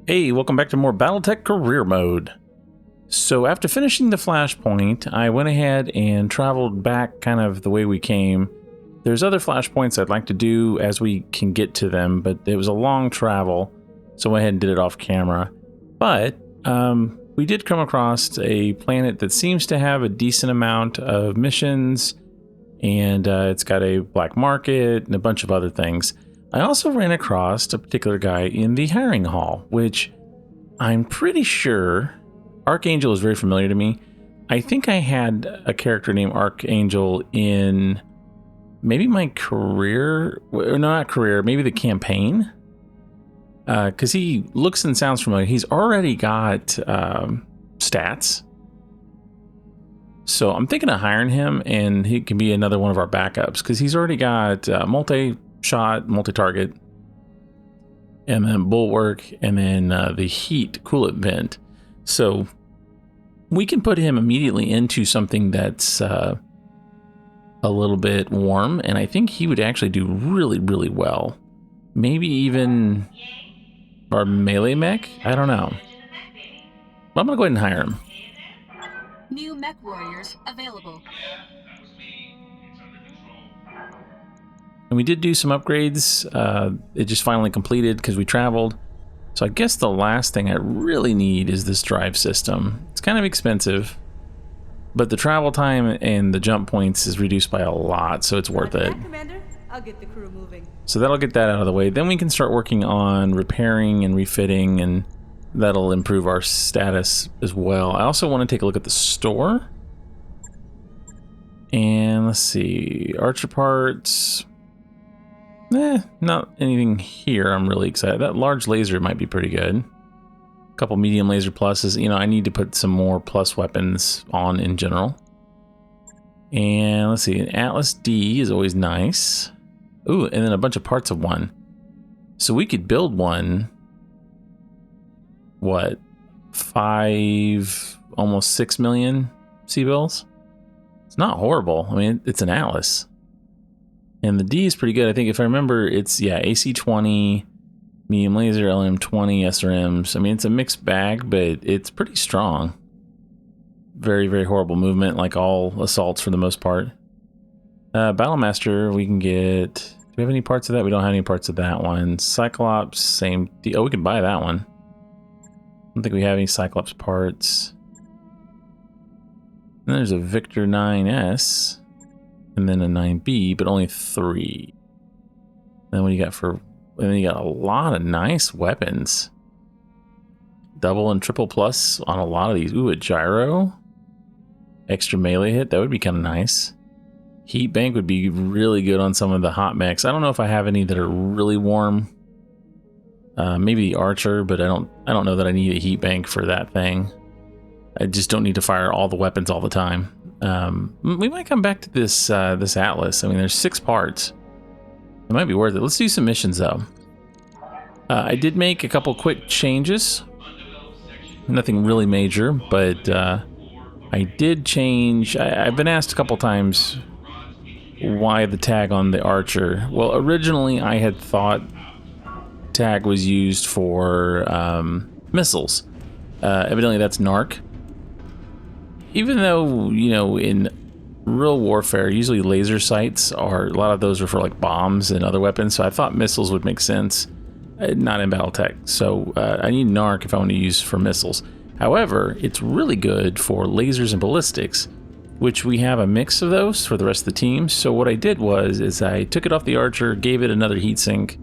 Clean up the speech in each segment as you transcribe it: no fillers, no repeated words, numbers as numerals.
Hey, welcome back to more BattleTech career mode. So after finishing the flashpoint, I went ahead and traveled back kind of the way we came. There's other flashpoints I'd like to do as we can get to them, but it was a long travel, so I went ahead and did it off camera. But we did come across a planet that seems to have a decent amount of missions, and it's got a black market and a bunch of other things. I also ran across a particular guy in the hiring hall, which I'm pretty sure Archangel is very familiar to me. I think I had a character named Archangel in maybe my career, or no, not career, maybe the campaign, because he looks and sounds familiar. He's already got stats, so I'm thinking of hiring him, and he can be another one of our backups because he's already got multi-shot, multi-target, and then bulwark, and then the heat coolant vent. So we can put him immediately into something that's a little bit warm, and I think he would actually do really, really well. Maybe even our melee mech? I don't know. But I'm gonna go ahead and hire him. New MechWarriors available. And we did do some upgrades. It just finally completed because we traveled. So I guess the last thing I really need is this drive system. It's kind of expensive, but the travel time and the jump points is reduced by a lot, so it's worth it. Commander, I'll get the crew moving. So that'll get that out of the way. Then we can start working on repairing and refitting, and that'll improve our status as well. I also want to take a look at the store. And let's see, archer parts. Not anything here I'm really excited. That large laser might be pretty good. A couple medium laser pluses. You know, I need to put some more plus weapons on in general. And let's see, an Atlas D is always nice. Ooh, and then a bunch of parts of one. So we could build one, what, 5, almost 6 million C-bills? It's not horrible. I mean, it's an Atlas. And the D is pretty good. I think if I remember, it's, yeah, AC-20, medium laser, LM-20, SRMs. I mean, it's a mixed bag, but it's pretty strong. Very, very horrible movement, like all assaults for the most part. Battlemaster, we can get... Do we have any parts of that? We don't have any parts of that one. Cyclops, same... Oh, we can buy that one. I don't think we have any Cyclops parts. And there's a Victor 9S. And then a 9B, but only 3. Then what do you got for... And then you got a lot of nice weapons. Double and triple plus on a lot of these. Ooh, a gyro. Extra melee hit. That would be kind of nice. Heat bank would be really good on some of the hot mechs. I don't know if I have any that are really warm. Maybe the archer, but I don't know that I need a heat bank for that thing. I just don't need to fire all the weapons all the time. We might come back to this this Atlas. I mean, there's 6 parts. It might be worth it. Let's do some missions though. I did make a couple quick changes. Nothing really major, but I did change. I've been asked a couple times why the tag on the archer. Well, originally I had thought tag was used for missiles. Evidently that's narc. Even though, you know, in real warfare, usually laser sights are, a lot of those are for like bombs and other weapons, so I thought missiles would make sense, not in BattleTech. So I need NARC if I want to use for missiles. However, it's really good for lasers and ballistics, which we have a mix of those for the rest of the team. So what I did is I took it off the archer, gave it another heatsink,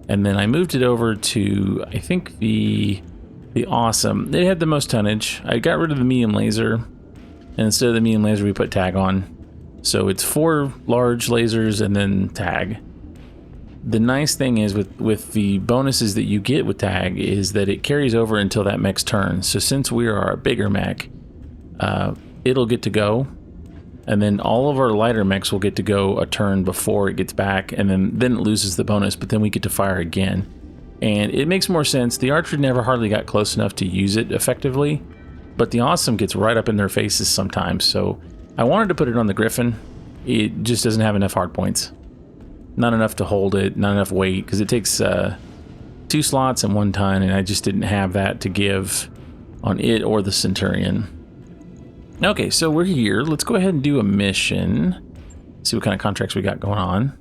and then I moved it over to, I think, the awesome. It had the most tonnage. I got rid of the medium laser. And instead of the medium laser, we put tag on. So it's 4 large lasers and then tag. The nice thing is with the bonuses that you get with tag is that it carries over until that mech's turn. So since we are a bigger mech, it'll get to go. And then all of our lighter mechs will get to go a turn before it gets back. And then it loses the bonus, but then we get to fire again. And it makes more sense. The archer never hardly got close enough to use it effectively. But the awesome gets right up in their faces sometimes, so I wanted to put it on the Griffin. It just doesn't have enough hard points. Not enough to hold it, not enough weight, because it takes 2 slots and 1 ton, and I just didn't have that to give on it or the Centurion. Okay, so we're here. Let's go ahead and do a mission. See what kind of contracts we got going on.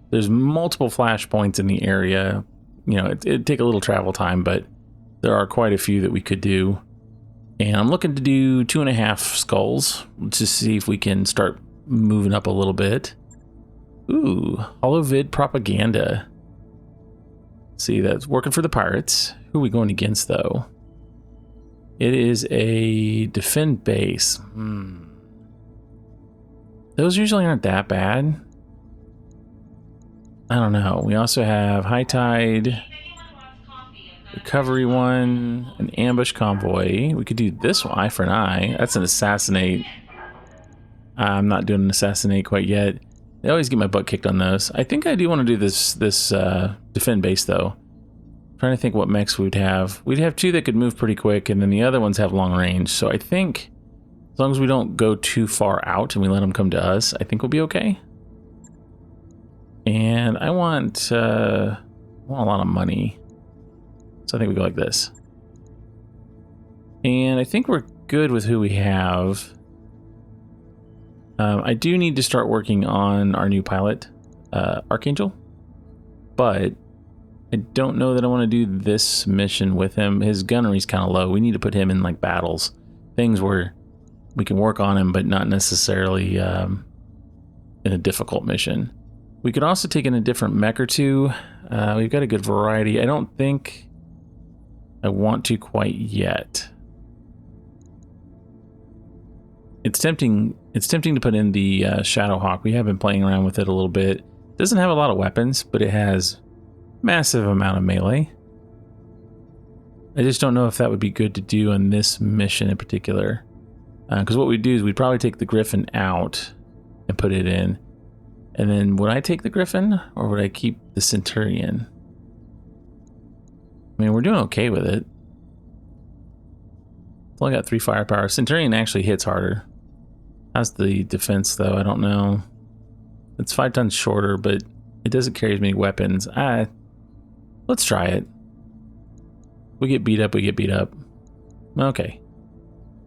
There's multiple flashpoints in the area. You know, it'd take a little travel time, but there are quite a few that we could do. And I'm looking to do 2.5 skulls. Let's just see if we can start moving up a little bit. Ooh, Holo-Vid propaganda. See, that's working for the pirates. Who are we going against, though? It is a defend base. Those usually aren't that bad. I don't know. We also have High Tide, Recovery one, an Ambush Convoy. We could do this one, Eye for an Eye. That's an Assassinate. I'm not doing an Assassinate quite yet. I always get my butt kicked on those. I think I do want to do this defend base, though. I'm trying to think what mechs we'd have. We'd have 2 that could move pretty quick, and then the other ones have long range. So I think as long as we don't go too far out and we let them come to us, I think we'll be okay. And I want a lot of money. So I think we go like this. And I think we're good with who we have. I do need to start working on our new pilot, Archangel. But I don't know that I want to do this mission with him. His gunnery's kind of low. We need to put him in like battles. Things where we can work on him, but not necessarily in a difficult mission. We could also take in a different mech or 2. We've got a good variety. I don't think I want to quite yet. It's tempting to put in the Shadowhawk. We have been playing around with it a little bit. It doesn't have a lot of weapons, but it has massive amount of melee. I just don't know if that would be good to do on this mission in particular. Because what we'd do is we'd probably take the Griffin out and put it in. And then would I take the Griffin or would I keep the Centurion? I mean, we're doing okay with it. It's only got 3 firepower. Centurion actually hits harder. How's the defense, though? I don't know. It's 5 tons shorter, but it doesn't carry as many weapons. Let's try it. We get beat up, we get beat up. Okay.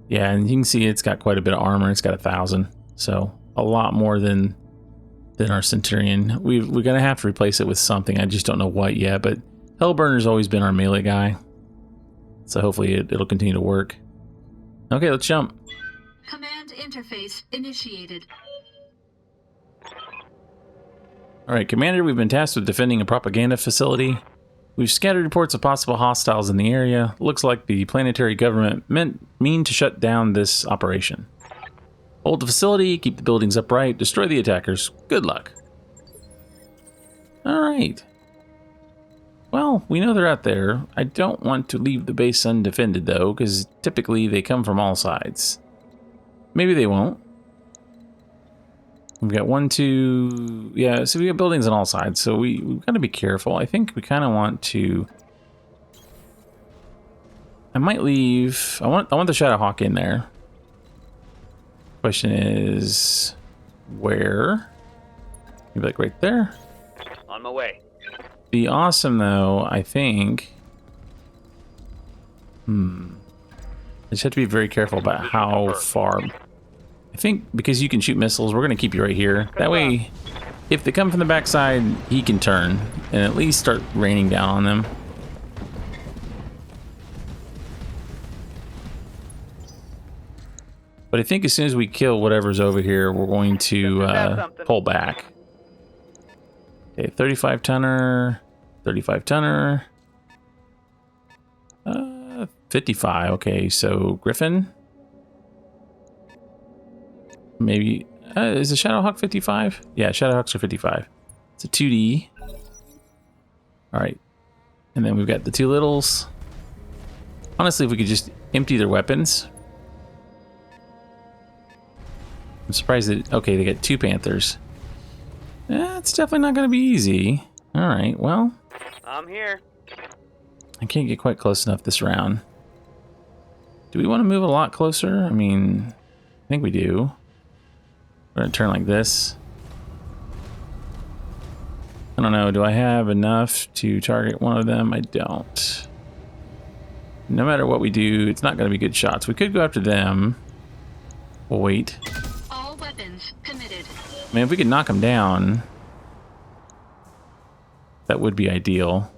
Yeah, and you can see it's got quite a bit of armor. It's got 1,000. So, a lot more than our Centurion. We're going to have to replace it with something. I just don't know what yet, but Hellburner's always been our melee guy. So hopefully it'll continue to work. Okay, let's jump. Command interface initiated. Alright, Commander, we've been tasked with defending a propaganda facility. We've scattered reports of possible hostiles in the area. Looks like the planetary government mean to shut down this operation. Hold the facility, keep the buildings upright, destroy the attackers. Good luck. Alright. Well, we know they're out there. I don't want to leave the base undefended, though, because typically they come from all sides. Maybe they won't. We've got 1, 2... Yeah, so we got buildings on all sides, so we've got to be careful. I think we kind of want to... I might leave... I want the Shadowhawk in there. Question is... where? Maybe like right there? On my way. Be awesome, though, I think. I just have to be very careful about how far. I think because you can shoot missiles, we're going to keep you right here. That way, if they come from the backside, he can turn and at least start raining down on them. But I think as soon as we kill whatever's over here, we're going to pull back. Okay, 35 tonner, 35 tonner, 55. Okay, so Griffin. Maybe is the Shadowhawk 55? Yeah, Shadowhawks are 55. It's a 2D. All right, and then we've got the 2 littles. Honestly, if we could just empty their weapons. I'm surprised that, okay, they got 2 Panthers. It's definitely not going to be easy. All right, well. I'm here. I can't get quite close enough this round. Do we want to move a lot closer? I mean, I think we do. We're going to turn like this. I don't know. Do I have enough to target one of them? I don't. No matter what we do, it's not going to be good shots. We could go after them. We'll wait. All weapons committed. I mean, if we could knock them down, that would be ideal.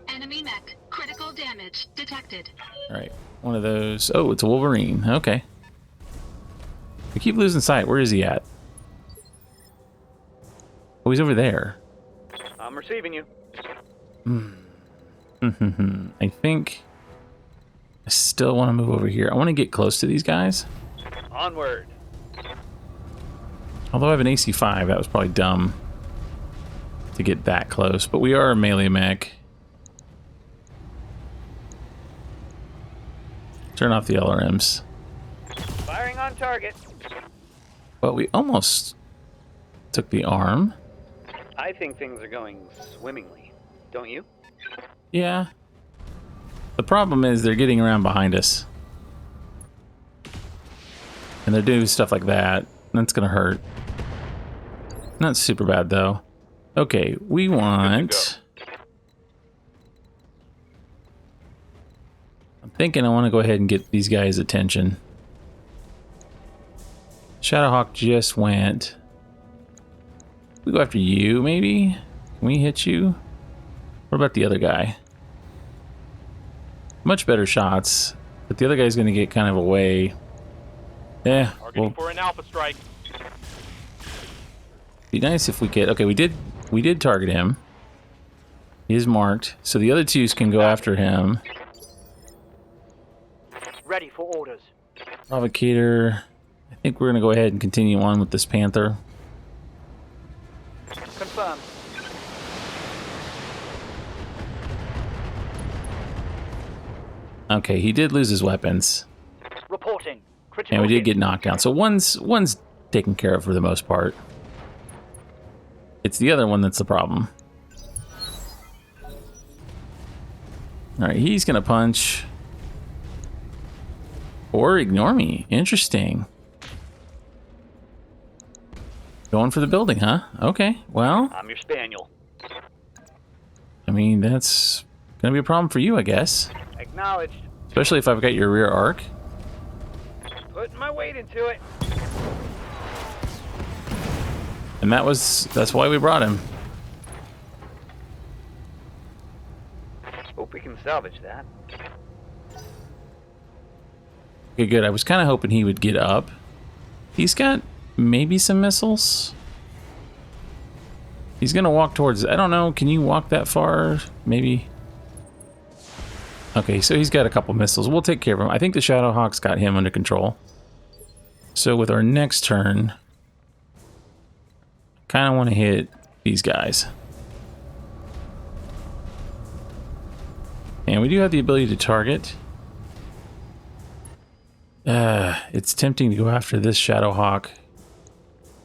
Enemy mech. Critical damage detected. All right. One of those. Oh, it's a Wolverine. Okay. We keep losing sight. Where is he at? Oh, he's over there. I'm receiving you. I think I still want to move over here. I want to get close to these guys. Onward. Although I have an AC-5, that was probably dumb to get that close. But we are a melee mech. Turn off the LRMs. Firing on target. Well, we almost took the arm. I think things are going swimmingly. Don't you? Yeah. The problem is they're getting around behind us. And they're doing stuff like that. That's gonna hurt. Not super bad though. Okay, we want... I'm thinking I want to go ahead and get these guys' attention. Shadowhawk just went. We go after you, maybe? Can we hit you? What about the other guy? Much better shots, but the other guy's going to get kind of away. Yeah, well, for an alpha strike. Be nice if we could. Okay, we did target him. He is marked, so the other twos can go after him. Ready for orders. Provocator. I think we're going to go ahead and continue on with this Panther. Confirmed. Okay, he did lose his weapons. Reporting. Critical And we did hit. get knocked down. So one's taken care of for the most part. It's the other one that's the problem. Alright, he's gonna punch. Or ignore me. Interesting. Going for the building, huh? Okay, well, I'm your spaniel. I mean, that's gonna be a problem for you, I guess. Acknowledged. Especially if I've got your rear arc. Putting my weight into it. And that's why we brought him. Hope we can salvage that. Okay, good. I was kind of hoping he would get up. He's got maybe some missiles. He's gonna walk towards... I don't know. Can you walk that far? Maybe. Okay, so he's got a couple missiles. We'll take care of him. I think the Shadowhawk's got him under control. So with our next turn, kind of want to hit these guys. And we do have the ability to target. It's tempting to go after this Shadowhawk.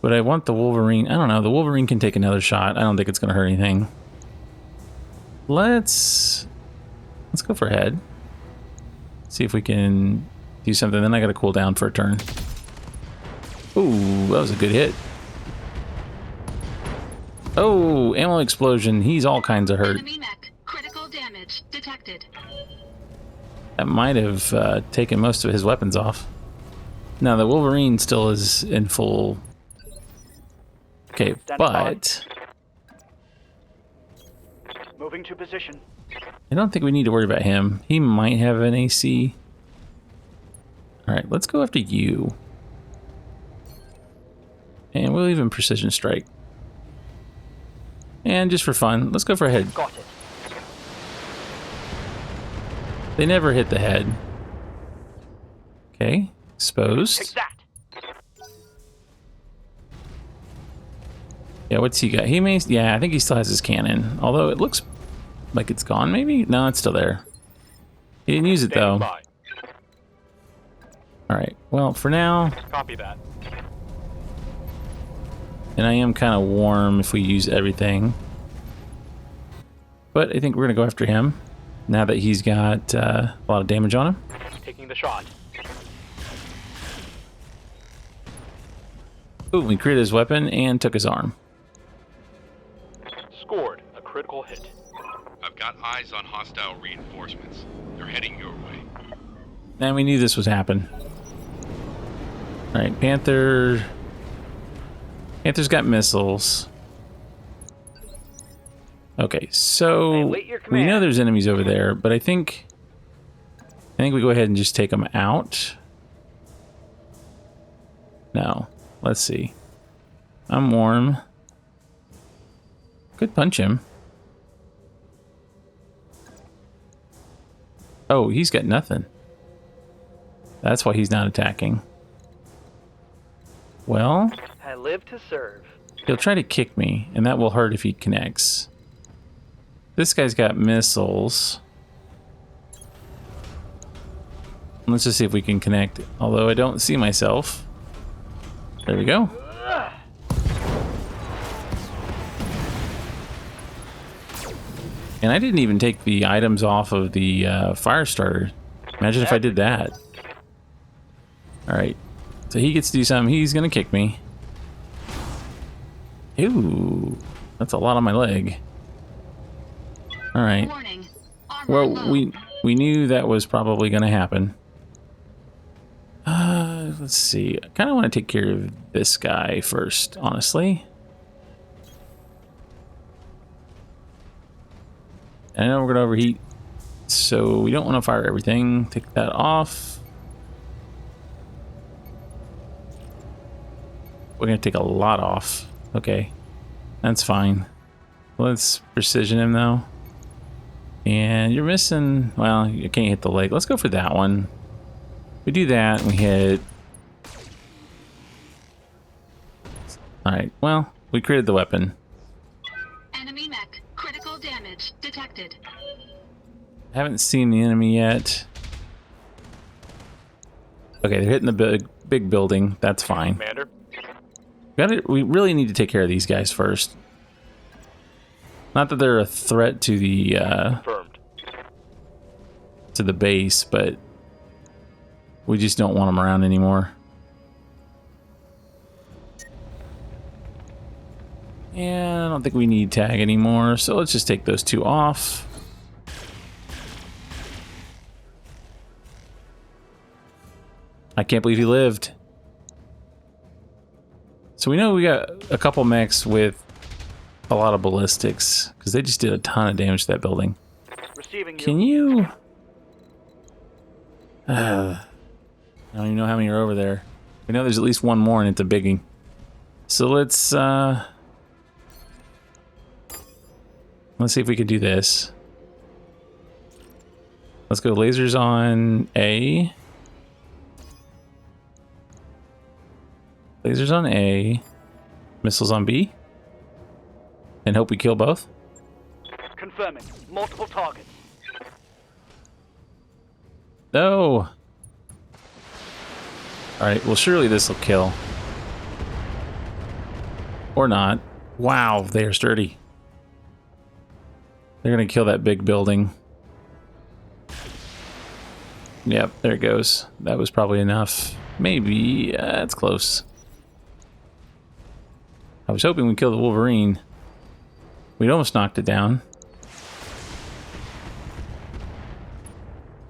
But I want the Wolverine. I don't know. The Wolverine can take another shot. I don't think it's going to hurt anything. Let's go for head. See if we can do something. Then I got to cool down for a turn. Ooh, that was a good hit. Oh, ammo explosion. He's all kinds of hurt. Enemy mech. Critical damage detected. That might have taken most of his weapons off. Now the Wolverine still is in full. Okay, but Moving to position. I don't think we need to worry about him. He might have an AC. All right, let's go after you. And we'll even precision strike. And just for fun, let's go for a head. Got it. They never hit the head. Okay, exposed. Take that. Yeah, what's he got? He may... Yeah, I think he still has his cannon. Although it looks like it's gone, maybe? No, it's still there. He didn't use it, though. Standing by. Alright, well, for now... Copy that. And I am kind of warm if we use everything. But I think we're going to go after him. Now that he's got a lot of damage on him. Taking the shot. Ooh, we created his weapon and took his arm. Scored a critical hit. I've got eyes on hostile reinforcements. They're heading your way. And we knew this would happen. Alright, Panther's got missils. Okay, so await your we know command. there's enemies over there, but I think we go ahead and just take them out. No, let's see. I'm warm. Could punch him. Oh, he's got nothing. That's why he's not attacking. Well, I live to serve. he'll try to kick me, and that will hurt if he connects. This guy's got missiles. Let's just see if we can connect, although I don't see myself. There we go. And I didn't even take the items off of the fire starter. Imagine if I did that. Alright. So he gets to do something. He's going to kick me. Ooh. That's a lot on my leg. Alright. Warning. Armor Well, low. we knew that was probably going to happen. Let's see. I kind of want to take care of this guy first, honestly. I know we're going to overheat, so we don't want to fire everything. Take that off. We're going to take a lot off. Okay, that's fine. Let's precision him, though. And you're missing... Well, you can't hit the leg. Let's go for that one. We do that, and we hit... Alright, well, we created the weapon. Enemy mech. Critical damage detected. Haven't seen the enemy yet. Okay, they're hitting the big building. That's fine. Commander. We really need to take care of these guys first. Not that they're a threat to the Confirmed. base, but we just don't want them around anymore. And I don't think we need tag anymore, so let's just take those two off. I can't believe he lived. So we know we got a couple mechs with a lot of ballistics, because they just did a ton of damage to that building. Receiving Can you... I don't even know how many are over there. We know there's at least one more, and it's a biggie. So let's see if we can do this. Let's go lasers on A. Lasers on A. Missiles on B. And hope we kill both. Confirming. Multiple targets. No. Alright, well surely this will kill. Or not. Wow, they are sturdy. They're gonna kill that big building. Yep, there it goes. That was probably enough. Maybe. It's close. I was hoping we'd kill the Wolverine. We'd almost knocked it down.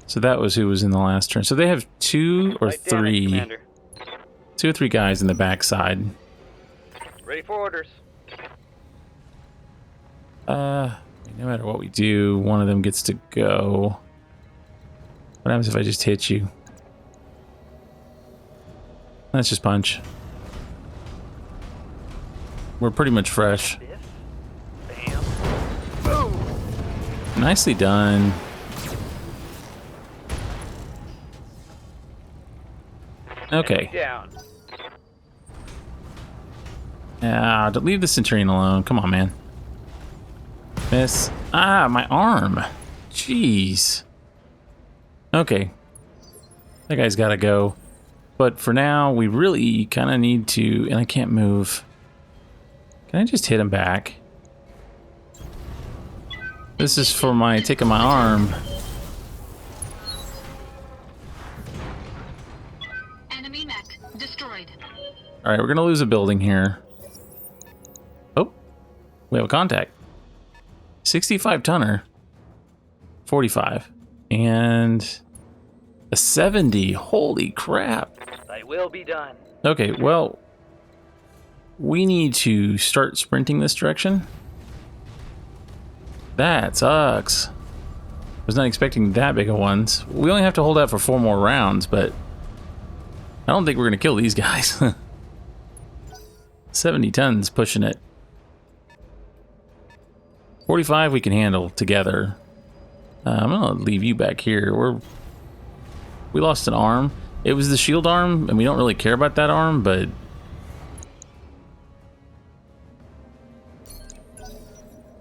So that was who was in the last turn. So they have two or Right damage, three. Commander. 2 or 3 guys in the backside. Ready for orders. No matter what we do, one of them gets to go. What happens if I just hit you? Let's just punch. We're pretty much fresh. This. Bam. Boom. Nicely done. Okay. Down. Leave the Centurion alone. Come on, man. Miss. Ah, my arm. Jeez. Okay. That guy's got to go. But for now, we really kind of need to... And I can't move. Can I just hit him back? This is for my taking my arm. Enemy mech destroyed. Alright, we're going to lose a building here. Oh. We have a contact. 65 tonner. 45. And a 70. Holy crap. Thy will be done. Okay, well, we need to start sprinting this direction. That sucks. I was not expecting that big of ones. We only have to hold out for 4 more rounds, but I don't think we're going to kill these guys. 70 tons pushing it. 45 we can handle together. I'm going to leave you back here. We lost an arm. It was the shield arm, and we don't really care about that arm, but...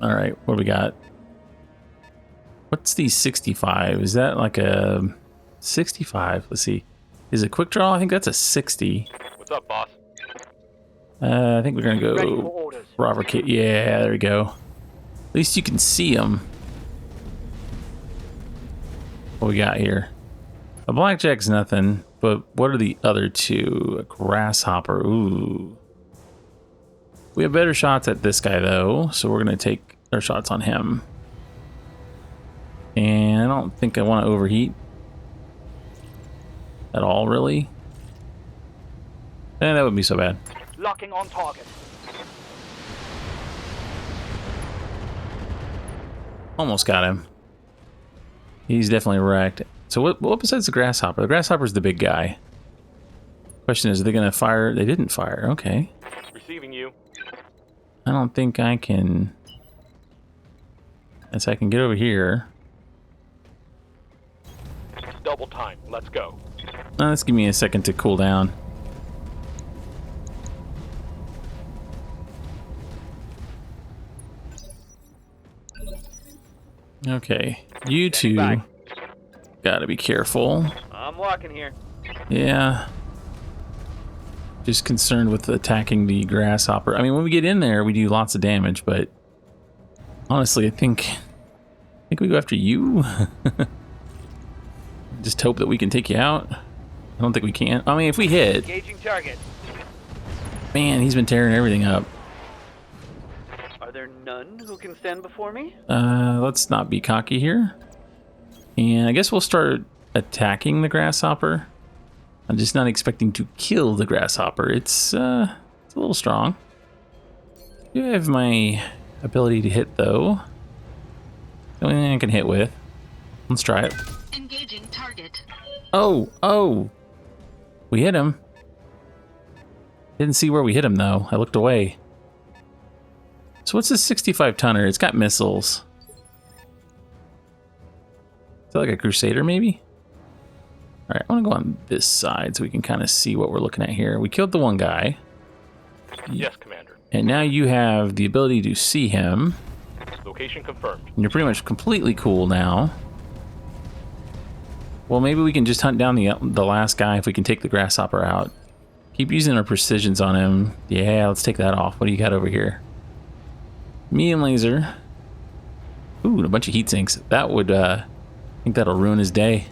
Alright, what do we got? What's the 65? Is that like a 65? Let's see. Is it quick draw? I think that's a 60. What's up, boss? I think we're gonna Ready for go orders. Robert Kit. Yeah, there we go. At least you can see them. What we got here? A blackjack's nothing, but what are the other two? A grasshopper. Ooh. We have better shots at this guy though, so we're gonna take our shots on him. And I don't think I want to overheat at all, really. And that wouldn't be so bad. Locking on target. Almost got him. He's definitely wrecked. So what besides the grasshopper? The grasshopper's the big guy. Question is, are they going to fire? They didn't fire. Okay. Receiving you. I don't think I can... As I can get over here. Double time. Let's go. Let's give me a second to cool down. Okay, you two gotta be careful. I'm walking here. Yeah. Just concerned with attacking the grasshopper. I mean, when we get in there, we do lots of damage, but honestly, I think we go after you. Just hope that we can take you out. I don't think we can. I mean, if we hit, Engaging target. man, he's been tearing everything up. Are there none who can stand before me? Let's not be cocky here. And I guess we'll start attacking the grasshopper. I'm just not expecting to kill the grasshopper. It's a little strong. I do have my ability to hit, though. The only thing I can hit with. Let's try it. Engaging target. Oh! We hit him. Didn't see where we hit him, though. I looked away. So what's this 65 tonner? It's got missiles. Is that like a Crusader, maybe? Alright, I want to go on this side so we can kind of see what we're looking at here. We killed the one guy. Yes, Commander. And now you have the ability to see him. Location confirmed. And you're pretty much completely cool now. Well, maybe we can just hunt down the last guy if we can take the grasshopper out. Keep using our precisions on him. Yeah, let's take that off. What do you got over here? Medium laser. Ooh, and a bunch of heat sinks. That would, I think that'll ruin his day.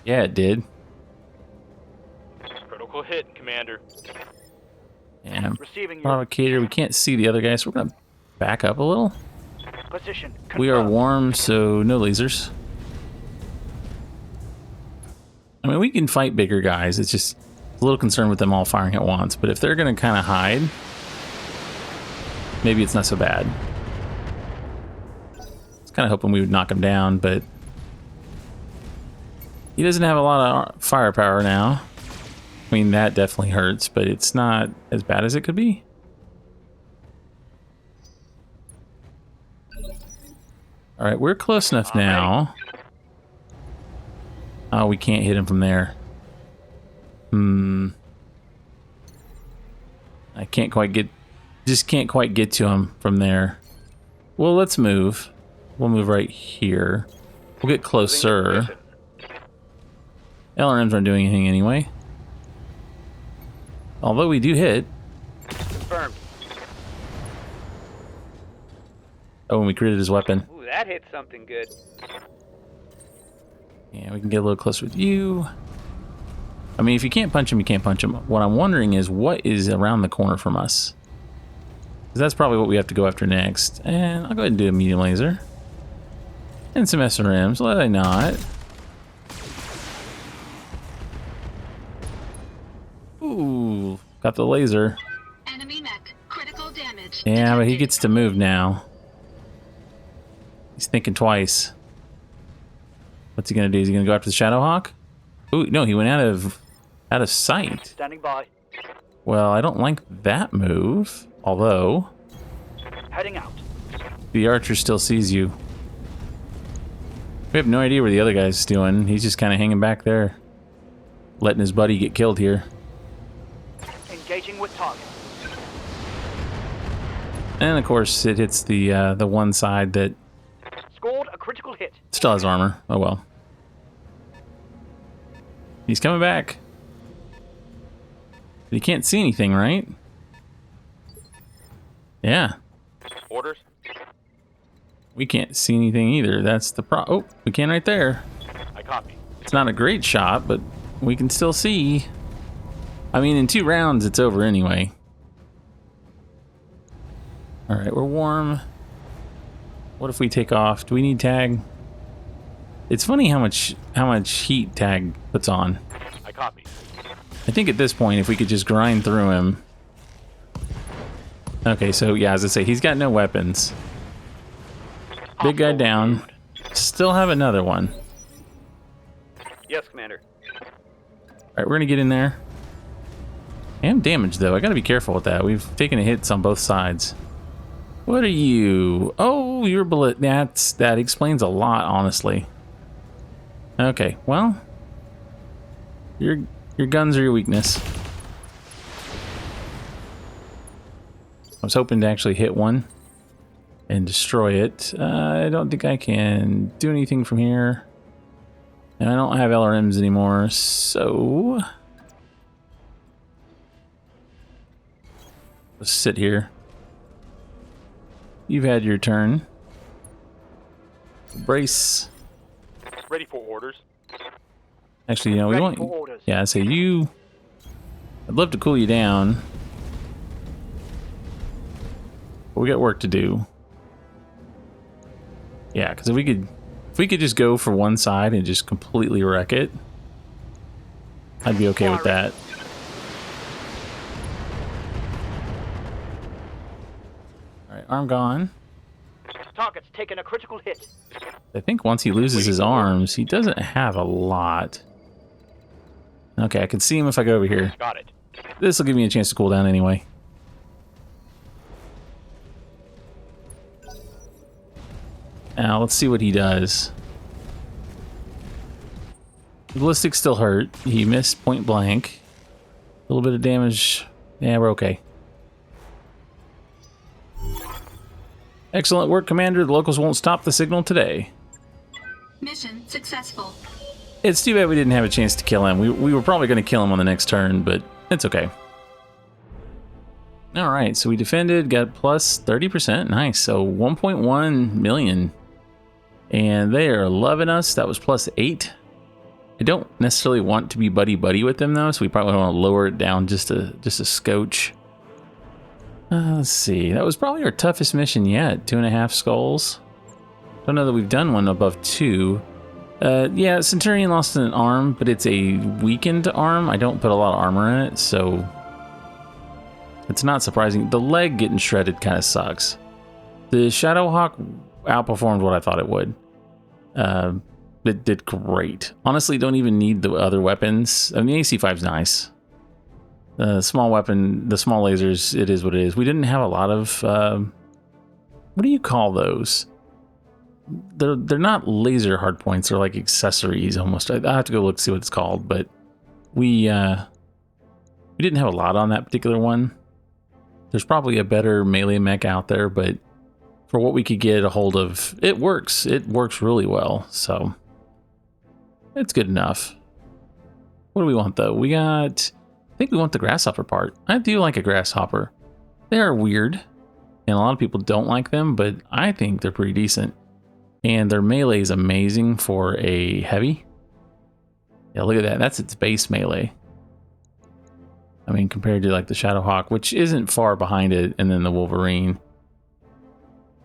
Yeah, it did. Critical hit, Commander. Yeah, Receiving you. provocator. We can't see the other guy, so we're gonna back up a little. Position. We are confirmed. warm, so no lasers. I mean, we can fight bigger guys. It's just a little concerned with them all firing at once. But if they're going to kind of hide, maybe it's not so bad. I was kind of hoping we would knock him down, but he doesn't have a lot of firepower now. I mean, that definitely hurts, but it's not as bad as it could be. All right, we're close enough now. Oh, we can't hit him from there. I can't quite get, just can't quite get to him from there. Well, let's move. We'll move right here. We'll get closer. LRMs aren't doing anything anyway. Although we do hit. Confirmed. Oh, and we created his weapon. Ooh, that hit something good. Yeah, we can get a little closer with you. I mean, if you can't punch him, you can't punch him. What I'm wondering is what is around the corner from us? Because that's probably what we have to go after next. And I'll go ahead and do a medium laser. And some SRMs, let I not. Ooh, got the laser. Enemy mech. Critical damage. Yeah, but he detected. gets to move now. He's thinking twice. What's he gonna do? Is he gonna go after the Shadowhawk? Ooh, no, he went out of sight. Standing by. Well, I don't like that move. Although, Heading out. the archer still sees you. We have no idea where the other guy's doing. He's just kind of hanging back there, letting his buddy get killed here. Engaging with target. And of course, it hits the one side that Scored a critical hit. still has armor. Oh well. He's coming back. But he can't see anything, right? Yeah. Orders. We can't see anything either. That's the oh, we can right there. I copy. It's not a great shot, but we can still see. I mean, in 2 rounds, it's over anyway. All right, we're warm. What if we take off? Do we need tag? It's funny how much heat tag puts on. I copy. I think at this point, if we could just grind through him. Okay, so yeah, as I say, he's got no weapons. Big guy down. Still have another one. Yes, Commander. Alright, we're gonna get in there. I am damaged though. I gotta be careful with that. We've taken hits on both sides. What are you? Oh, you're bullet. That explains a lot, honestly. Okay, well, your guns are your weakness. I was hoping to actually hit one and destroy it. I don't think I can do anything from here. And I don't have LRMs anymore, so let's sit here. You've had your turn. Brace. Ready for orders. Actually, you know, we Ready want. for orders. Yeah, so you. I'd love to cool you down. But we got work to do. Yeah, because if we could just go for one side and just completely wreck it, I'd be okay with that. All right, arm gone. Target's taken a critical hit. I think once he loses his arms, he doesn't have a lot. Okay, I can see him if I go over here. Got it. This will give me a chance to cool down anyway. Now, let's see what he does. Ballistic still hurt. He missed point blank. A little bit of damage. Yeah, we're okay. Excellent work, Commander. The locals won't stop the signal today. Mission successful. It's too bad we didn't have a chance to kill him. We were probably going to kill him on the next turn, but it's okay. Alright, so we defended, got plus 30%. Nice. So 1.1 million. And they are loving us. That was plus 8. I don't necessarily want to be buddy-buddy with them, though, so we probably want to lower it down just a scotch. Let's see. That was probably our toughest mission yet. 2.5 skulls. Don't know that we've done one above 2. Yeah, Centurion lost an arm, but it's a weakened arm. I don't put a lot of armor in it, so it's not surprising. The leg getting shredded kind of sucks. The Shadowhawk outperformed what I thought it would. It did great. Honestly, don't even need the other weapons. I mean, the AC-5's nice. The small weapon, the small lasers, it is what it is. We didn't have a lot of, what do you call those? They're not laser hardpoints. They're like accessories almost. I have to go look to see what it's called, but we didn't have a lot on that particular one. There's probably a better melee mech out there, but for what we could get a hold of, it works. It works really well, so it's good enough. What do we want though? We got, I think we want the grasshopper part. I do like a grasshopper. They are weird, and a lot of people don't like them, but I think they're pretty decent. And their melee is amazing for a heavy. Yeah, look at that. That's its base melee. I mean, compared to like the Shadowhawk, which isn't far behind it, and then the Wolverine.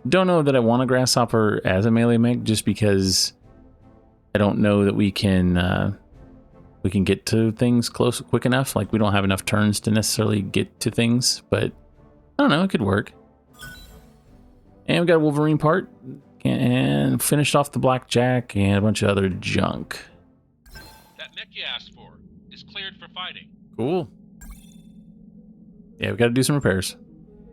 Don't know that I want a Grasshopper as a melee mech, just because I don't know that we can get to things quick enough. Like, we don't have enough turns to necessarily get to things, but I don't know, it could work. And we got a Wolverine part, and finished off the Blackjack and a bunch of other junk. That mech you asked for is cleared for fighting. Cool. Yeah, we got to do some repairs.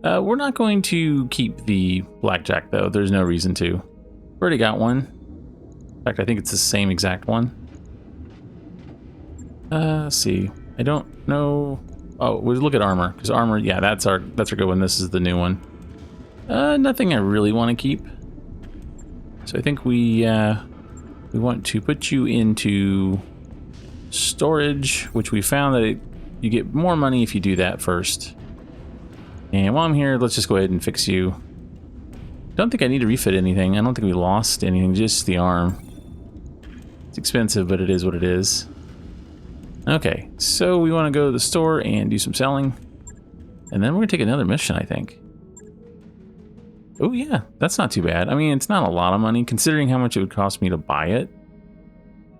We're not going to keep the Blackjack, though. There's no reason to. We already got one. In fact, I think it's the same exact one. Let's see. I don't know. Oh, we'll look at armor. Because armor, yeah, that's our good one. This is the new one. Nothing I really want to keep. So I think we want to put you into storage, which we found that you get more money if you do that first. And while I'm here, let's just go ahead and fix you. Don't think I need to refit anything. I don't think we lost anything, just the arm. It's expensive, but it is what it is. Okay, so we want to go to the store and do some selling. And then we're going to take another mission, I think. Oh yeah, that's not too bad. I mean, it's not a lot of money, considering how much it would cost me to buy it.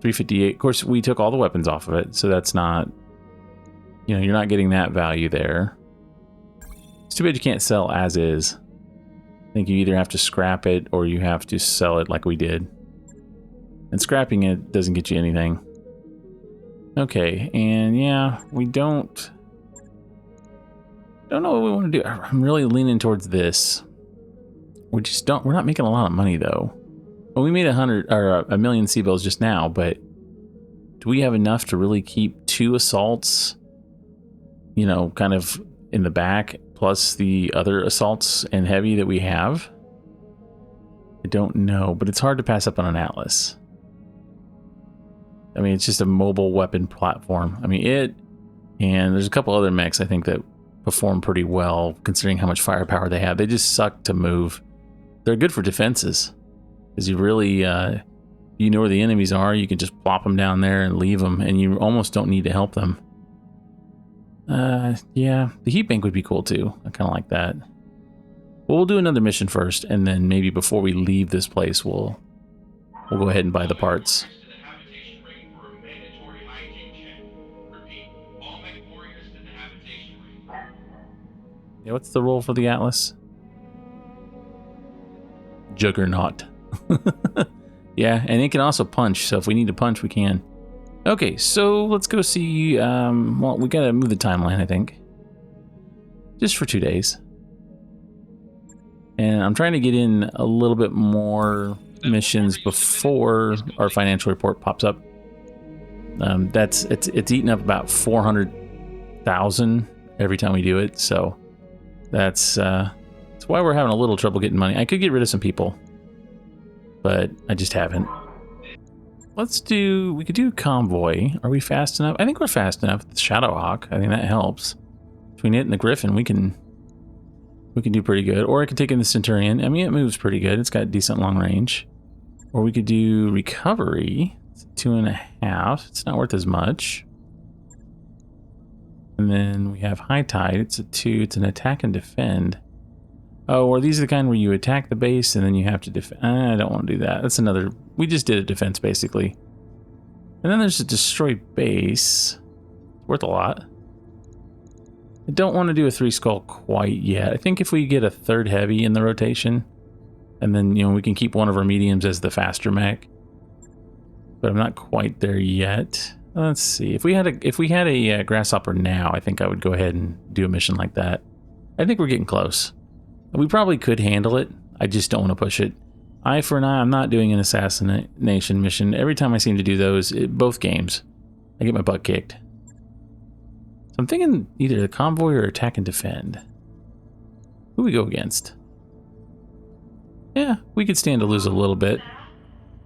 $358. Of course, we took all the weapons off of it, so that's not... You know, you're not getting that value there. It's too bad you can't sell as is. I think you either have to scrap it or you have to sell it like we did. And scrapping it doesn't get you anything. Okay, and yeah, we don't know what we want to do. I'm really leaning towards this. We're not making a lot of money though. Well, we made 100 or a million Seabells just now, but do we have enough to really keep 2 assaults, you know, kind of in the back, plus the other assaults and heavy that we have? I don't know, but it's hard to pass up on an Atlas. I mean, it's just a mobile weapon platform. I mean, and there's a couple other mechs I think that perform pretty well, considering how much firepower they have. They just suck to move. They're good for defenses, because you really, you know where the enemies are, you can just plop them down there and leave them, and you almost don't need to help them. Yeah, the heat bank would be cool too. I kind of like that. Well, we'll do another mission first, and then maybe before we leave this place, we'll go ahead and buy the parts. Yeah, what's the role for the Atlas? Juggernaut. Yeah, and it can also punch, so if we need to punch, we can. Okay, so let's go see, well, we gotta move the timeline, I think. Just for 2 days. And I'm trying to get in a little bit more missions before our financial report pops up. It's eating up about 400,000 every time we do it, so that's why we're having a little trouble getting money. I could get rid of some people, but I just haven't. We could do Convoy. Are we fast enough? I think we're fast enough. The Shadowhawk, I think that helps. Between it and the Griffin, we can do pretty good. Or I could take in the Centurion. I mean, it moves pretty good. It's got decent long range. Or we could do Recovery. It's 2.5. It's not worth as much. And then we have High Tide. It's a 2. It's an attack and defend. Oh, or these are the kind where you attack the base and then you have to defend. I don't want to do that. That's another... We just did a defense, basically. And then there's a destroy base. It's worth a lot. I don't want to do a 3 skull quite yet. I think if we get a 3rd heavy in the rotation, and then, you know, we can keep one of our mediums as the faster mech. But I'm not quite there yet. Let's see. If we had a Grasshopper now, I think I would go ahead and do a mission like that. I think we're getting close. We probably could handle it. I just don't want to push it. Eye for an eye, I'm not doing an assassination mission. Every time I seem to do those, both games, I get my butt kicked. So I'm thinking either the Convoy or attack and defend. Who we go against? Yeah, we could stand to lose a little bit.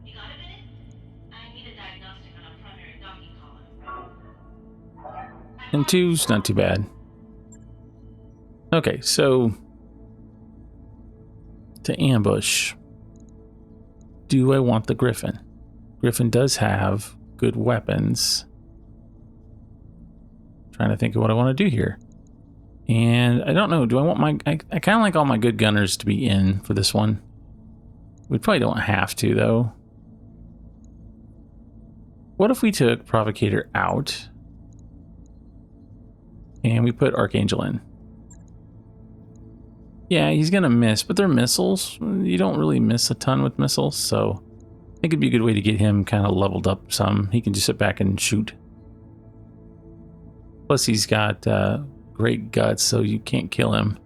You got a minute? I need a diagnostic on a primary docking column. And 2's not too bad. Okay, so to ambush, do I want the Griffin? Griffin does have good weapons. Trying to think of what I want to do here. And I don't know, do I want my... I kind of like all my good gunners to be in for this one. We probably don't have to, though. What if we took Provocator out and we put Archangel in? Yeah, he's gonna miss, but they're missiles. You don't really miss a ton with missiles, so I think it'd be a good way to get him kind of leveled up some. He can just sit back and shoot. Plus, he's got great guts, so you can't kill him.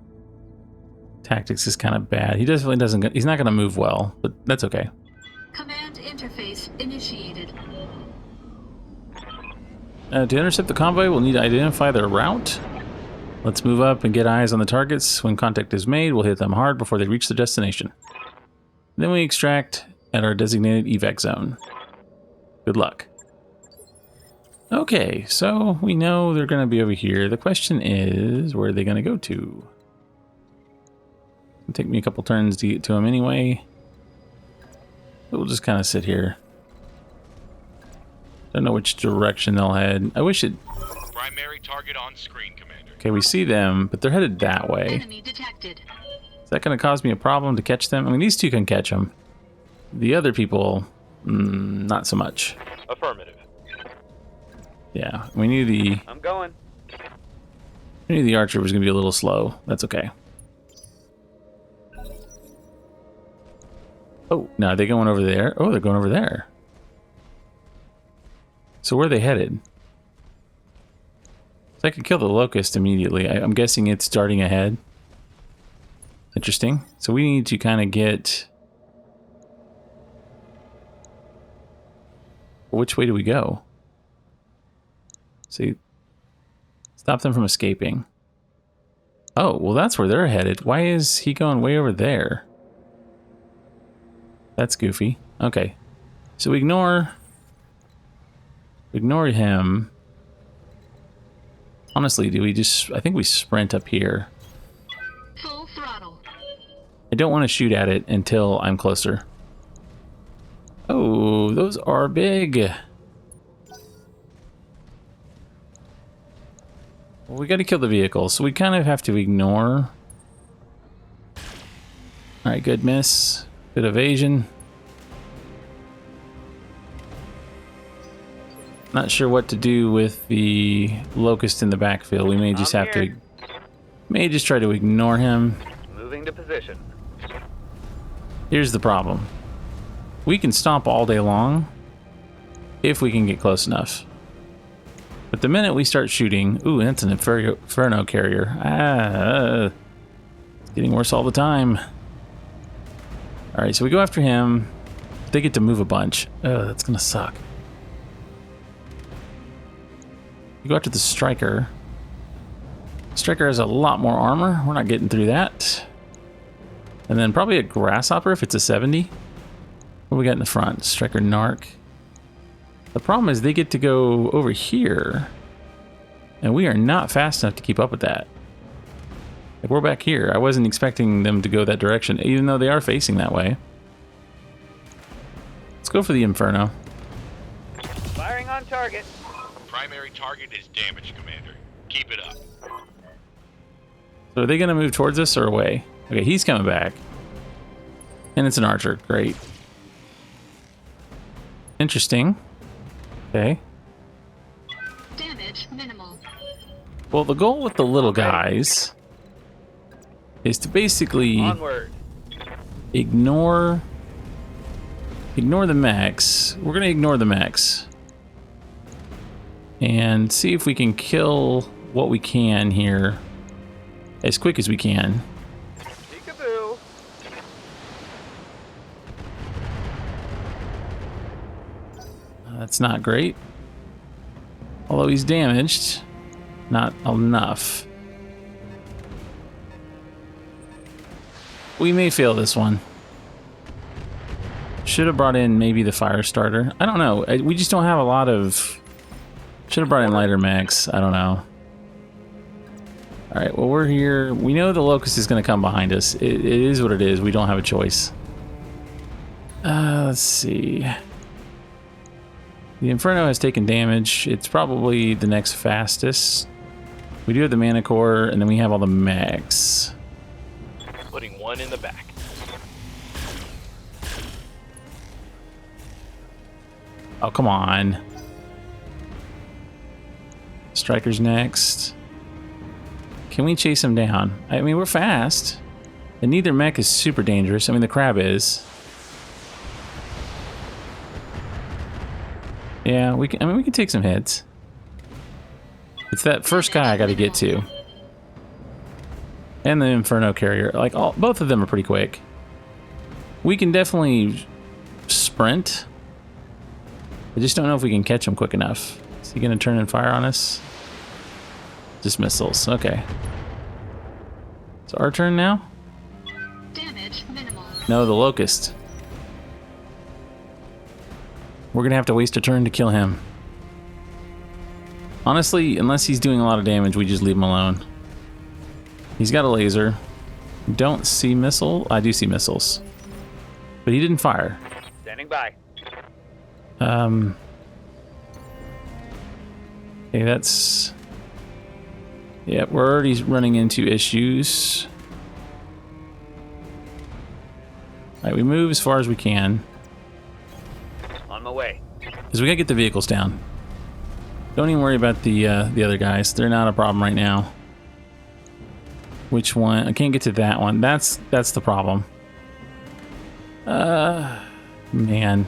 Tactics is kind of bad. He definitely doesn't. He's not gonna move well, but that's okay. Command interface initiated. To intercept the convoy, we'll need to identify their route. Let's move up and get eyes on the targets. When contact is made, we'll hit them hard before they reach their destination. Then we extract at our designated evac zone. Good luck. Okay, so we know they're going to be over here. The question is, where are they going to go to? It'll take me a couple turns to get to them anyway. So we'll just kind of sit here. Don't know which direction they'll head. I wish it... Primary target on screen, Commander. Okay, we see them, but they're headed that way. Enemy detected. Is that going to cause me a problem to catch them? I mean, these two can catch them. The other people, not so much. Affirmative. Yeah, we knew the... I'm going. We knew the archer was going to be a little slow. That's okay. Oh, now are they going over there? Oh, they're going over there. So where are they headed? So I could kill the locust immediately. I'm guessing it's darting ahead. Interesting. So we need to kind of get... Which way do we go? See, stop them from escaping. Oh, well that's where they're headed. Why is he going way over there? That's goofy. Okay. So we ignore him. Honestly, do we just... I think we sprint up here. Full throttle. I don't want to shoot at it until I'm closer. Oh, those are big. Well, we got to kill the vehicle, so we kind of have to ignore. Alright, good miss. Good evasion. Not sure what to do with the locust in the backfield. We may just have to... May just try to ignore him. Moving to position. Here's the problem. We can stomp all day long if we can get close enough. But the minute we start shooting... Ooh, that's an Inferno carrier. It's getting worse all the time. Alright, so we go after him. They get to move a bunch. That's gonna suck. You go after the Striker. Striker has a lot more armor. We're not getting through that. And then probably a Grasshopper if it's a 70. What do we got in the front? Striker Narc. The problem is they get to go over here. And we are not fast enough to keep up with that. Like, we're back here. I wasn't expecting them to go that direction, even though they are facing that way. Let's go for the Inferno. Firing on target. Primary target is damaged, Commander. Keep it up. So are they going to move towards us or away? Okay, he's coming back. And it's an archer. Great. Interesting. Okay. Damage minimal. Well, the goal with the little guys is to basically Onward. ignore the mechs. We're going to ignore the mechs. And see if we can kill what we can here as quick as we can. Peekaboo. That's not great. Although he's damaged, not enough. We may fail this one. Should have brought in maybe the fire starter. I don't know. We just don't have a lot of... Should have brought in lighter mechs. I don't know. Alright, well we're here. We know the locust is going to come behind us. It is what it is. We don't have a choice. Let's see. The Inferno has taken damage. It's probably the next fastest. We do have the mana core, and then we have all the mechs. Putting one in the back. Oh, come on. Striker's next. Can we chase him down? I mean, we're fast. And neither mech is super dangerous. I mean, the crab is. Yeah, we can. I mean, we can take some hits. It's that first guy I got to get to, and the Inferno carrier. Like both of them are pretty quick. We can definitely sprint. I just don't know if we can catch him quick enough. Is he gonna turn and fire on us? Just missiles. Okay. It's our turn now. Damage minimal. No, the Locust. We're gonna have to waste a turn to kill him. Honestly, unless he's doing a lot of damage, we just leave him alone. He's got a laser. Don't see missile. I do see missiles. But he didn't fire. Standing by. Okay, that's... Yeah, we're already running into issues. Alright, we move as far as we can. On my way. Because we gotta get the vehicles down. Don't even worry about the other guys. They're not a problem right now. Which one? I can't get to that one. That's the problem. Man.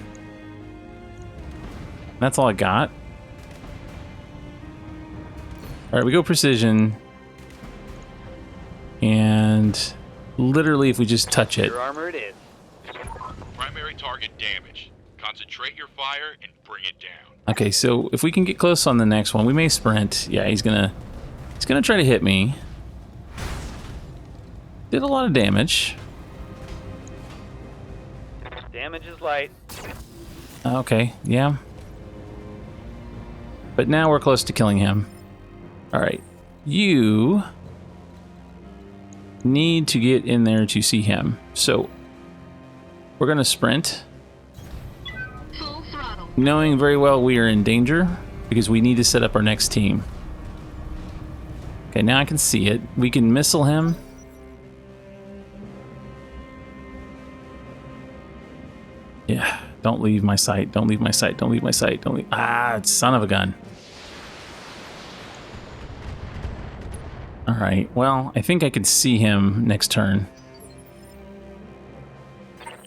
That's all I got. Alright, we go precision. And literally if we just touch it. Your armor it is. Primary target damaged. Concentrate your fire and bring it down. Okay, so if we can get close on the next one, we may sprint. Yeah, he's gonna try to hit me. Did a lot of damage. Damage is light. Okay, yeah. But now we're close to killing him. Alright. You need to get in there to see him. So we're gonna sprint. Full throttle. Knowing very well we are in danger because we need to set up our next team. Okay, now I can see it. We can missile him. Yeah, don't leave my sight. Don't leave my sight. Don't leave my sight. Don't leave. Ah, son of a gun. All right, well, I think I can see him next turn.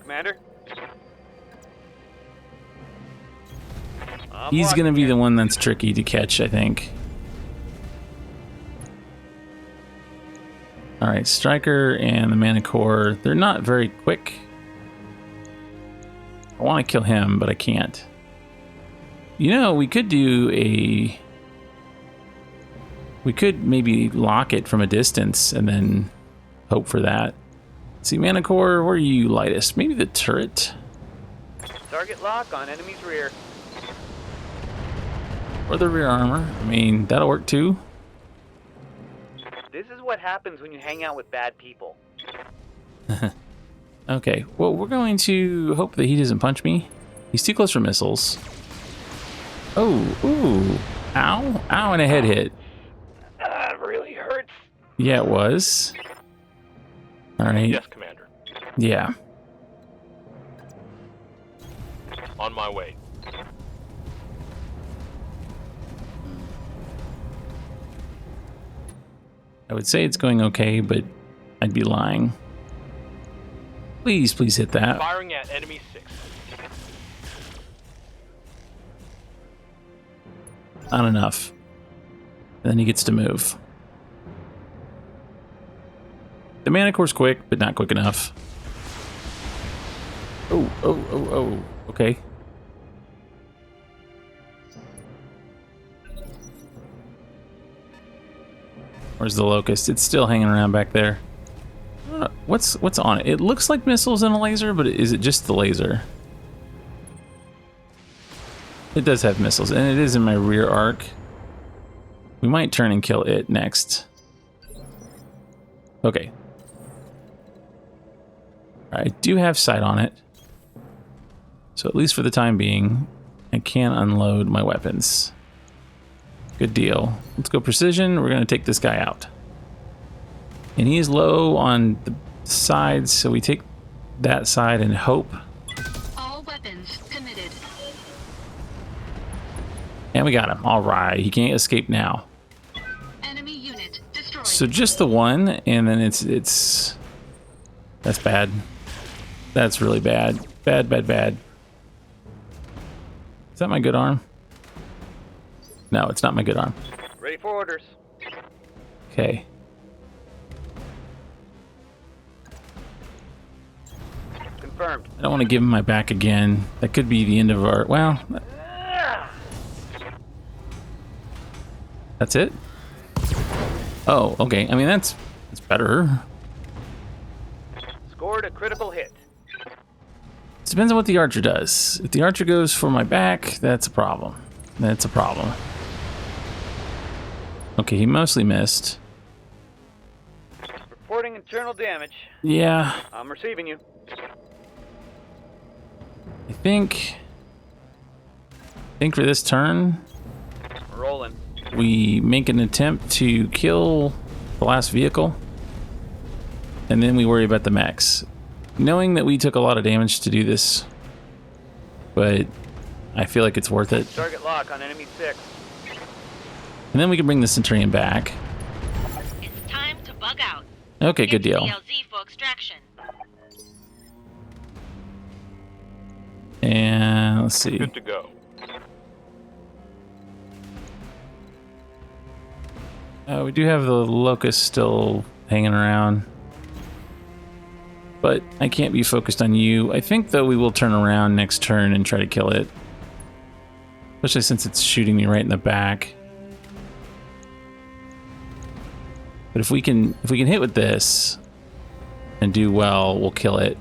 Commander? He's gonna be the one that's tricky to catch, I think. All right, Striker and the Mana Core, they're not very quick. I want to kill him, but I can't. You know, we could do a... We could maybe lock it from a distance and then hope for that. See, Mana Core, where are you lightest? Maybe the turret? Target lock on enemy's rear. Or the rear armor. I mean, that'll work too. This is what happens when you hang out with bad people. Okay, well, we're going to hope that he doesn't punch me. He's too close for missiles. Oh, ooh. Ow. Ow, and a head hit. That really hurts. Yeah, it was. All right. Yes, Commander. Yeah. On my way. I would say it's going okay, but I'd be lying. Please, please hit that. Firing at enemy 6. Not enough. And then he gets to move. The Mana Core's quick, but not quick enough. Oh, oh, oh, oh. Okay. Where's the Locust? It's still hanging around back there. What's on it? It looks like missiles and a laser, but is it just the laser? It does have missiles, and it is in my rear arc. We might turn and kill it next. Okay. I do have sight on it. So at least for the time being, I can unload my weapons. Good deal. Let's go precision. We're going to take this guy out. And he is low on the sides, so we take that side and hope. All weapons committed. And we got him. All right. He can't escape now. Enemy unit destroyed. So just the one, and then it's... That's bad. That's really bad. Bad, bad, bad. Is that my good arm? No, it's not my good arm. Ready for orders. Okay. Confirmed. I don't want to give him my back again. That could be the end of our... Well, that's it? Oh, okay. I mean, that's better. Scored a critical hit. It depends on what the archer does. If the archer goes for my back, that's a problem. That's a problem. Okay, he mostly missed. Reporting internal damage. Yeah, I'm receiving you. I think for this turn, Rolling. we make an attempt to kill the last vehicle, and then we worry about the mechs. Knowing that we took a lot of damage to do this, but I feel like it's worth it. Target lock on enemy 6. And then we can bring the Centurion back. It's time to bug out. Okay, good deal. DLZ for extraction. And let's see. Good to go. We do have the Locust still hanging around, but I can't be focused on you. I think, though, we will turn around next turn and try to kill it, especially since it's shooting me right in the back. But if we can hit with this and do well, we'll kill it.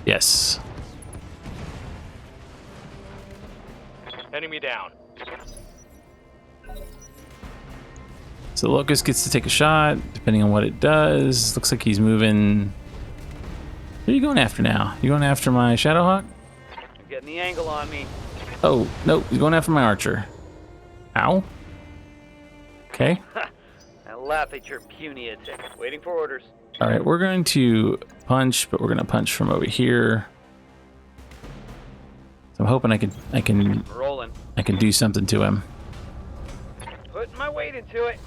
Yes. Enemy down. So the Locust gets to take a shot, depending on what it does. Looks like he's moving. Who are you going after now? You going after my Shadowhawk? You're getting the angle on me. Oh, no, he's going after my Archer. Ow. Okay. I laugh at your puny attempt. Waiting for orders. All right, we're going to punch, but we're going to punch from over here. So I'm hoping I can Rolling. do something to him. Putting my weight into it.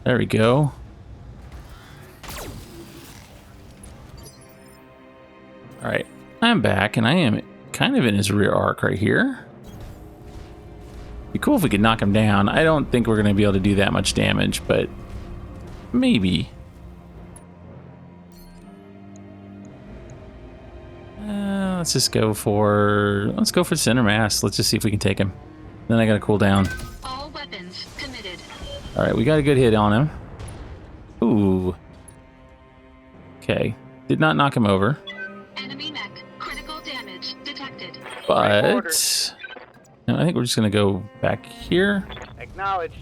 There we go. All right, I'm back, and I am kind of in his rear arc right here. Be cool if we could knock him down. I don't think we're going to be able to do that much damage, but maybe. Let's just go for center mass. Let's just see if we can take him. Then I got to cool down. All weapons committed. All right, we got a good hit on him. Ooh. Okay, did not knock him over. Enemy mech. Critical damage detected. But no, I think we're just gonna go back here. Acknowledged.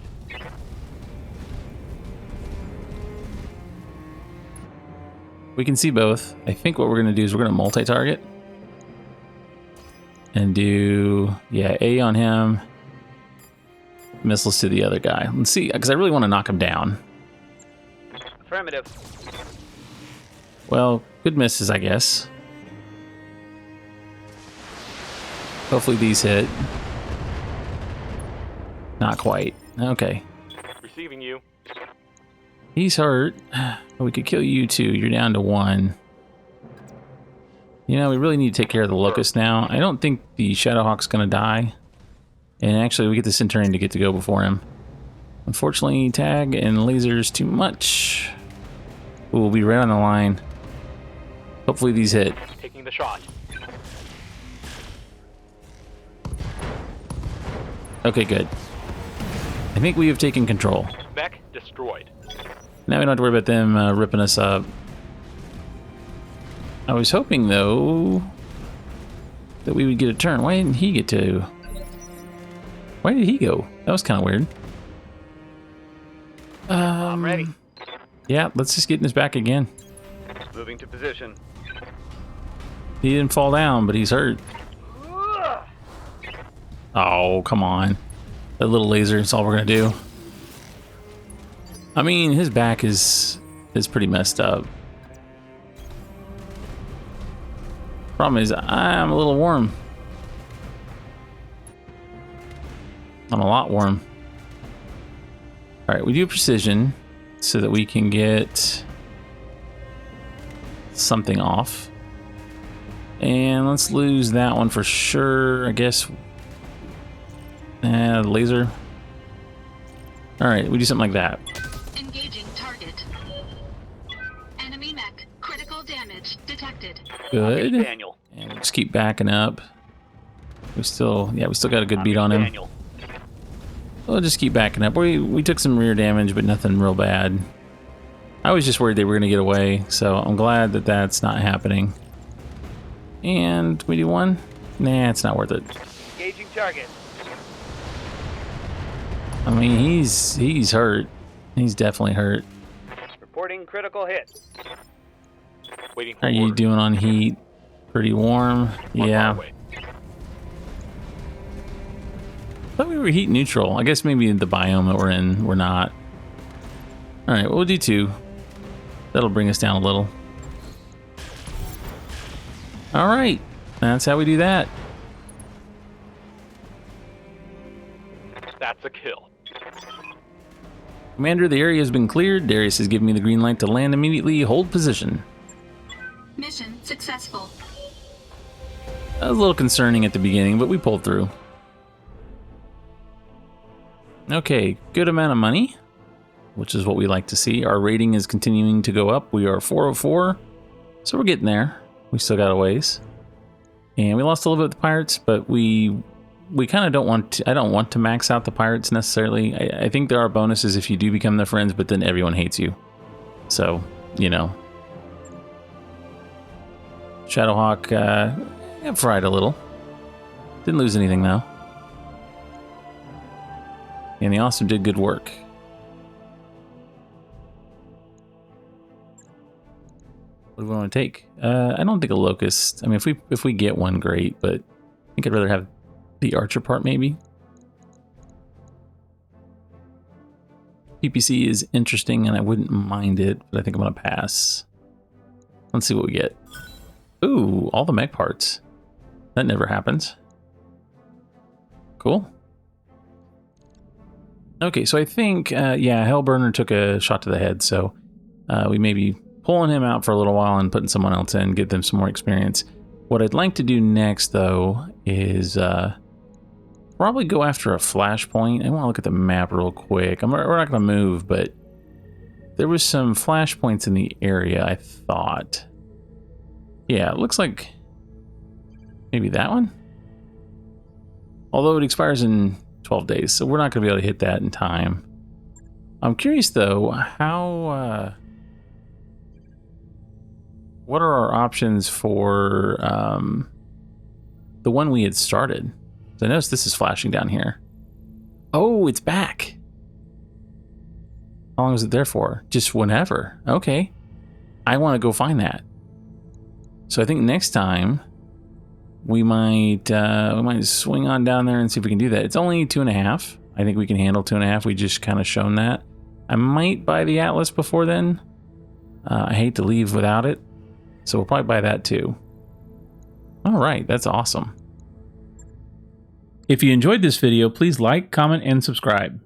We can see both. I think what we're gonna do is we're gonna multi-target and do, yeah, A on him, missiles to the other guy. Let's see, because I really want to knock him down. Affirmative. Well, good misses, I guess. Hopefully these hit. Not quite. Okay. Receiving you. He's hurt. We could kill you too. You're down to 1. You know, we really need to take care of the Locust now. I don't think the Shadowhawk's gonna die. And actually, we get the Centurion to get to go before him. Unfortunately, tag and lasers too much. We'll be right on the line. Hopefully these hit. Taking the shot. Okay, good. I think we have taken control. Mech destroyed. Now we don't have to worry about them ripping us up. I was hoping, though, that we would get a turn. Why didn't he get to? Why did he go? That was kind of weird. I'm ready. Yeah, let's just get in his back again. Moving to position. He didn't fall down, but he's hurt. Oh, come on. That little laser is all we're gonna do. I mean, his back is pretty messed up. Problem is, I'm a little warm. I'm a lot warm. All right, we do precision so that we can get something off. And let's lose that one for sure, I guess. Laser. All right, we do something like that. Engaging target. Enemy mech. Critical damage detected. Good. Daniel. And we'll just keep backing up. We still got a good beat on him. Daniel. We'll just keep backing up. We took some rear damage, but nothing real bad. I was just worried they were gonna get away, so I'm glad that that's not happening. And we do one? Nah, it's not worth it. Engaging target. I mean, he's hurt. He's definitely hurt. Reporting critical hit. Waiting for How are you orders. doing on heat? Pretty warm? One Yeah. bar away. Thought we were heat neutral. I guess maybe the biome that we're in, we're not. All right, we'll do 2. That'll bring us down a little. All right, that's how we do that. That's a kill. Commander, the area has been cleared. Darius has given me the green light to land immediately. Hold position. Mission successful. That was a little concerning at the beginning, but we pulled through. Okay, good amount of money, which is what we like to see. Our rating is continuing to go up. We are 404, so we're getting there. We still got a ways. And we lost a little bit with the pirates, but we kind of don't want to, I don't want to max out the pirates necessarily. I think there are bonuses if you do become their friends, but then everyone hates you. So, you know. Shadowhawk fried a little. Didn't lose anything though. And the Awesome did good work. What do we want to take? I don't think a locust. I mean, if we get one, great. But I think I'd rather have the archer part, maybe. PPC is interesting, and I wouldn't mind it, but I think I'm gonna pass. Let's see what we get. Ooh, all the mech parts. That never happens. Cool. Okay, so I think, yeah, Hellburner took a shot to the head, so we may be pulling him out for a little while and putting someone else in, get them some more experience. What I'd like to do next, though, is probably go after a flashpoint. I want to look at the map real quick. We're not going to move, but there was some flashpoints in the area, I thought. Yeah, it looks like maybe that one? Although it expires in 12 days, so we're not going to be able to hit that in time. I'm curious, though, how... what are our options for the one we had started? So I noticed this is flashing down here. Oh, it's back. How long is it there for? Just whenever. Okay. I want to go find that. So I think next time we might swing on down there and see if we can do that. It's only 2.5. I think we can handle 2.5. We just kind of shown that. I might buy the Atlas before then. I hate to leave without it. So we'll probably buy that too. All right, that's awesome. If you enjoyed this video, please like, comment, and subscribe.